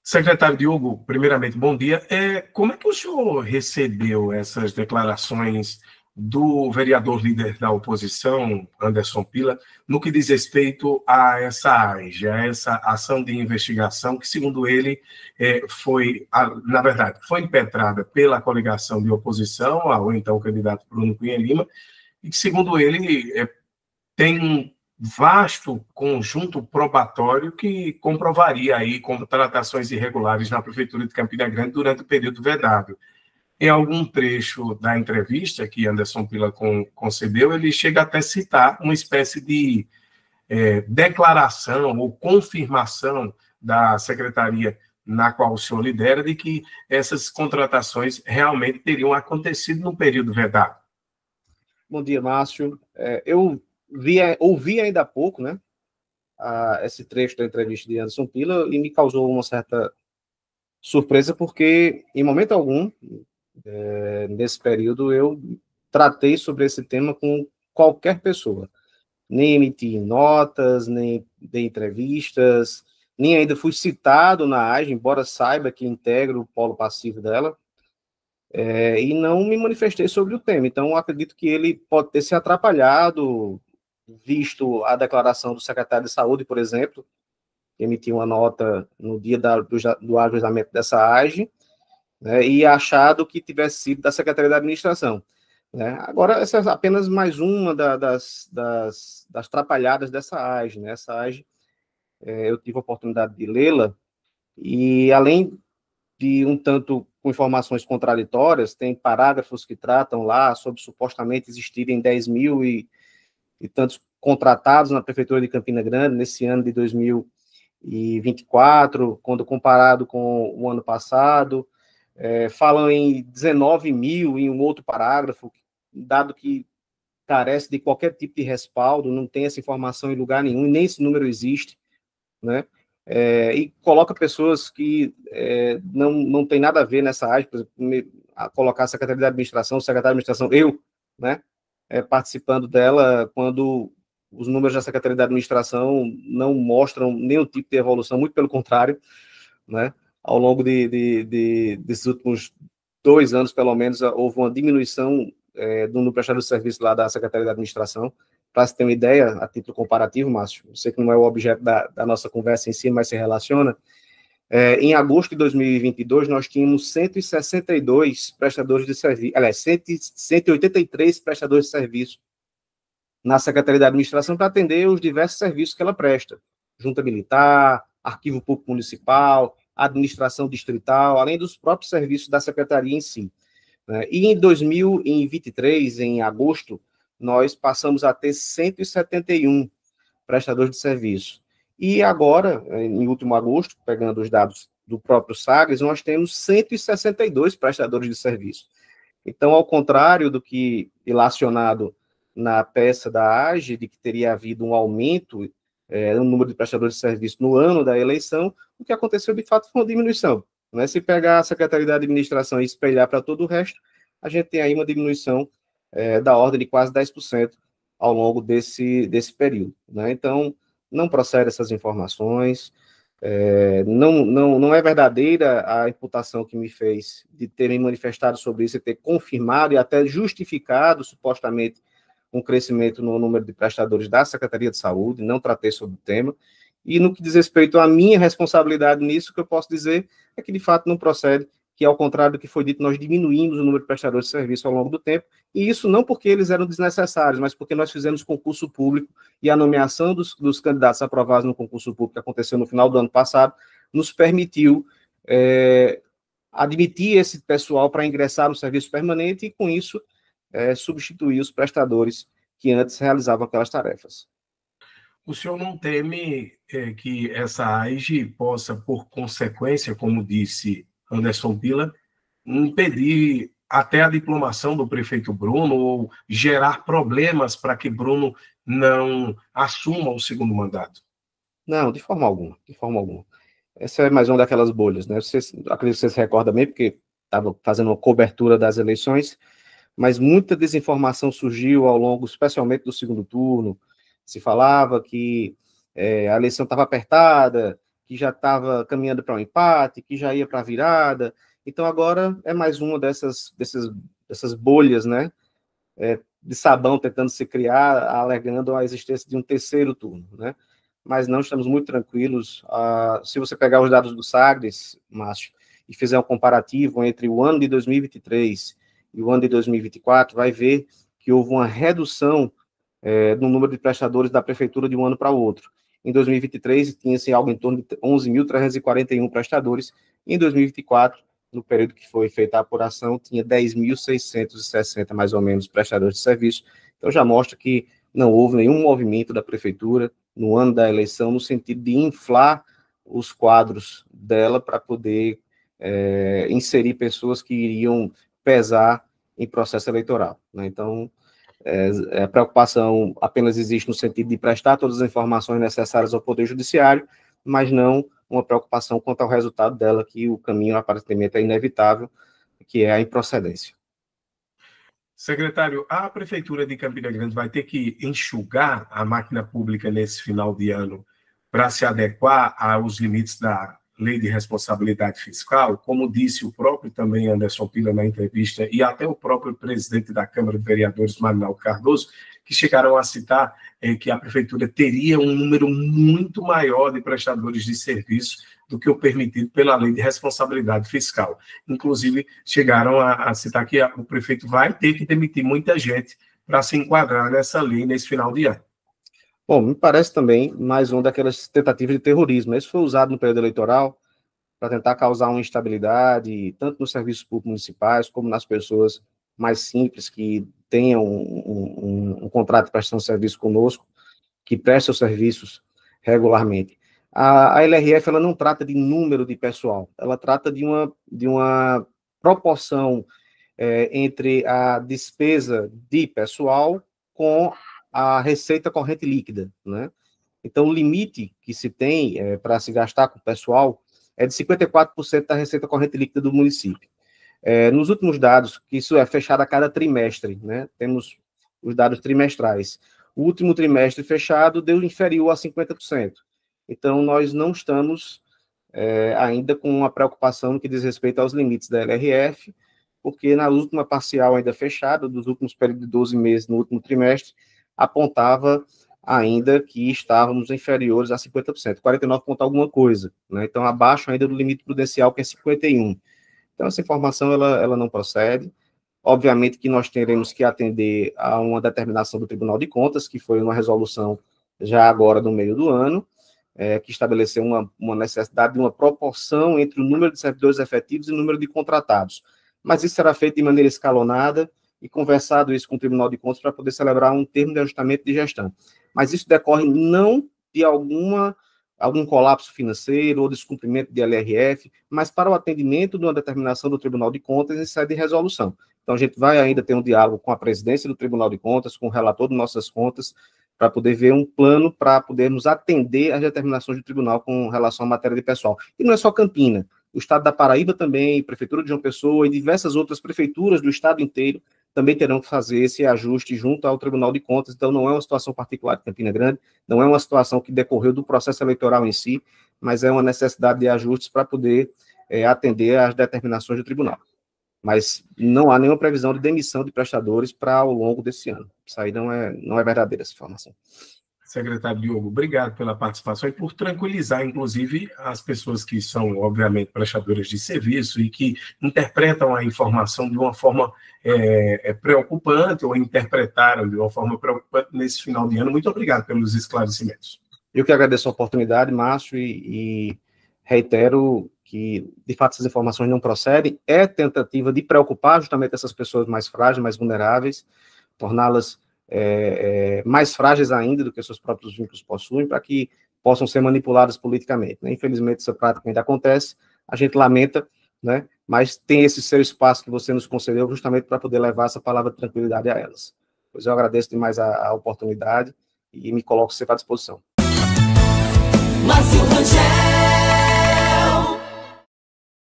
Secretário Diogo, primeiramente, bom dia. Como é que o senhor recebeu essas declarações do vereador líder da oposição, Anderson Pila, no que diz respeito a essa AIGE, a essa ação de investigação que, segundo ele, na verdade, foi impetrada pela coligação de oposição ao então candidato Bruno Cunha Lima, e que, segundo ele, tem um vasto conjunto probatório que comprovaria aí contratações irregulares na Prefeitura de Campina Grande durante o período vedado. Em algum trecho da entrevista que Anderson Pila concedeu, ele chega até a citar uma espécie de declaração ou confirmação da secretaria na qual o senhor lidera de que essas contratações realmente teriam acontecido no período vedado. Bom dia, Márcio. Eu ouvi ainda há pouco, né, esse trecho da entrevista de Anderson Pila e me causou uma certa surpresa, porque em momento algum, nesse período, eu tratei sobre esse tema com qualquer pessoa. Nem emiti notas, nem dei entrevistas, nem ainda fui citado na AIGE, embora saiba que integro o polo passivo dela, e não me manifestei sobre o tema. Então, acredito que ele pode ter se atrapalhado, visto a declaração do secretário de Saúde, por exemplo, que emitiu uma nota no dia do ajuizamento dessa AIGE, né, e achado que tivesse sido da Secretaria da Administração. Né? Agora, essa é apenas mais uma das atrapalhadas dessa AIGE. Né? Essa AIGE, eu tive a oportunidade de lê-la, e além de um tanto com informações contraditórias, tem parágrafos que tratam lá sobre supostamente existirem 10 mil e tantos contratados na Prefeitura de Campina Grande nesse ano de 2024, quando comparado com o ano passado. Falam em 19 mil em um outro parágrafo, dado que carece de qualquer tipo de respaldo, não tem essa informação em lugar nenhum, nem esse número existe, né? E coloca pessoas que não tem nada a ver nessa área, por exemplo, colocar a Secretaria da Administração, o secretário de Administração, eu, né, participando dela, quando os números da Secretaria da Administração não mostram nenhum tipo de evolução, muito pelo contrário, né? Ao longo desses últimos 2 anos, pelo menos, houve uma diminuição do número prestado de serviço lá da Secretaria da Administração. Para se ter uma ideia, a título comparativo, Márcio, eu sei que não é o objeto da nossa conversa em si, mas se relaciona, em agosto de 2022, nós tínhamos 162 prestadores de serviço, aliás, 183 prestadores de serviço na Secretaria da Administração para atender os diversos serviços que ela presta, Junta Militar, Arquivo Público Municipal, Administração Distrital, além dos próprios serviços da Secretaria em si. E em 2023, em agosto, nós passamos a ter 171 prestadores de serviço. E agora, em último agosto, pegando os dados do próprio Sagres, nós temos 162 prestadores de serviço. Então, ao contrário do que ilacionado na peça da AGE, de que teria havido um aumento no número de prestadores de serviço no ano da eleição, o que aconteceu, de fato, foi uma diminuição. Né? Se pegar a Secretaria da Administração e espelhar para todo o resto, a gente tem aí uma diminuição da ordem de quase 10% ao longo desse período. Né? Então, não procede essas informações, não é verdadeira a imputação que me fez de ter me manifestado sobre isso e ter confirmado e até justificado, supostamente, um crescimento no número de prestadores da Secretaria de Saúde, não tratei sobre o tema, e no que diz respeito à minha responsabilidade nisso, o que eu posso dizer é que, de fato, não procede, que, ao contrário do que foi dito, nós diminuímos o número de prestadores de serviço ao longo do tempo, e isso não porque eles eram desnecessários, mas porque nós fizemos concurso público, e a nomeação dos candidatos aprovados no concurso público, que aconteceu no final do ano passado, nos permitiu admitir esse pessoal para ingressar no serviço permanente, e, com isso, substituir os prestadores que antes realizavam aquelas tarefas. O senhor não teme que essa AIGE possa, por consequência, como disse Anderson Pila, impedir até a diplomação do prefeito Bruno ou gerar problemas para que Bruno não assuma o segundo mandato? Não, de forma alguma, de forma alguma. Essa é mais uma daquelas bolhas, né? Acredito que você se recorda bem, porque estava fazendo uma cobertura das eleições, mas muita desinformação surgiu ao longo, especialmente do segundo turno. Se falava que a eleição estava apertada, que já estava caminhando para um empate, que já ia para a virada. Então, agora é mais uma dessas bolhas, né, de sabão tentando se criar, alegando a existência de um terceiro turno, né? Mas não, estamos muito tranquilos. Se você pegar os dados do Sagres, Márcio, e fizer um comparativo entre o ano de 2023 e o ano de 2024, vai ver que houve uma redução no número de prestadores da prefeitura de um ano para o outro. Em 2023, tinha-se algo em torno de 11.341 prestadores. Em 2024, no período que foi feita a apuração, tinha 10.660, mais ou menos, prestadores de serviço. Então, já mostra que não houve nenhum movimento da prefeitura no ano da eleição, no sentido de inflar os quadros dela para poder inserir pessoas que iriam pesar em processo eleitoral, né? Então, a preocupação apenas existe no sentido de prestar todas as informações necessárias ao Poder Judiciário, mas não uma preocupação quanto ao resultado dela, que o caminho aparentemente é inevitável, que é a improcedência. Secretário, a Prefeitura de Campina Grande vai ter que enxugar a máquina pública nesse final de ano para se adequar aos limites da Lei de Responsabilidade Fiscal, como disse o próprio também Anderson Pila na entrevista, e até o próprio presidente da Câmara de Vereadores, Marinaldo Cardoso, que chegaram a citar que a Prefeitura teria um número muito maior de prestadores de serviço do que o permitido pela Lei de Responsabilidade Fiscal. Inclusive, chegaram a citar que o prefeito vai ter que demitir muita gente para se enquadrar nessa lei nesse final de ano. Bom, me parece também mais uma daquelas tentativas de terrorismo. Isso foi usado no período eleitoral para tentar causar uma instabilidade, tanto nos serviços públicos municipais, como nas pessoas mais simples que tenham um contrato de prestação de serviço conosco, que prestam serviços regularmente. A LRF, ela não trata de número de pessoal, ela trata de uma proporção entre a despesa de pessoal com a receita corrente líquida, né? Então, o limite que se tem para se gastar com o pessoal é de 54% da receita corrente líquida do município. Nos últimos dados, que isso é fechado a cada trimestre, né? Temos os dados trimestrais. O último trimestre fechado deu inferior a 50%. Então, nós não estamos ainda com uma preocupação no que diz respeito aos limites da LRF, porque na última parcial ainda fechada, dos últimos períodos de 12 meses, no último trimestre, apontava ainda que estávamos inferiores a 50%, 49 ponto alguma coisa, né? Então, abaixo ainda do limite prudencial, que é 51%. Então, essa informação, ela não procede. Obviamente que nós teremos que atender a uma determinação do Tribunal de Contas, que foi uma resolução já agora no meio do ano, que estabeleceu uma necessidade de uma proporção entre o número de servidores efetivos e o número de contratados. Mas isso será feito de maneira escalonada e conversado isso com o Tribunal de Contas para poder celebrar um termo de ajustamento de gestão. Mas isso decorre não de algum colapso financeiro ou descumprimento de LRF, mas para o atendimento de uma determinação do Tribunal de Contas em sede de resolução. Então, a gente vai ainda ter um diálogo com a presidência do Tribunal de Contas, com o relator de nossas contas, para poder ver um plano para podermos atender às determinações do tribunal com relação à matéria de pessoal. E não é só Campina, o estado da Paraíba também, Prefeitura de João Pessoa e diversas outras prefeituras do estado inteiro também terão que fazer esse ajuste junto ao Tribunal de Contas. Então, não é uma situação particular de Campina Grande, não é uma situação que decorreu do processo eleitoral em si, mas é uma necessidade de ajustes para poder atender às determinações do tribunal. Mas não há nenhuma previsão de demissão de prestadores para ao longo desse ano. Isso aí não é verdadeira, essa informação. Secretário Diogo, obrigado pela participação e por tranquilizar, inclusive, as pessoas que são, obviamente, prestadoras de serviço e que interpretam a informação de uma forma preocupante ou interpretaram de uma forma preocupante nesse final de ano. Muito obrigado pelos esclarecimentos. Eu que agradeço a oportunidade, Márcio, e reitero que, de fato, essas informações não procedem. É tentativa de preocupar justamente essas pessoas mais frágeis, mais vulneráveis, torná-las mais frágeis ainda do que seus próprios vínculos possuem, para que possam ser manipuladas politicamente, né? Infelizmente, essa prática ainda acontece, a gente lamenta, né? Mas tem esse seu espaço que você nos concedeu justamente para poder levar essa palavra de tranquilidade a elas. Pois eu agradeço demais a oportunidade e me coloco sempre à disposição. Márcio Rangel.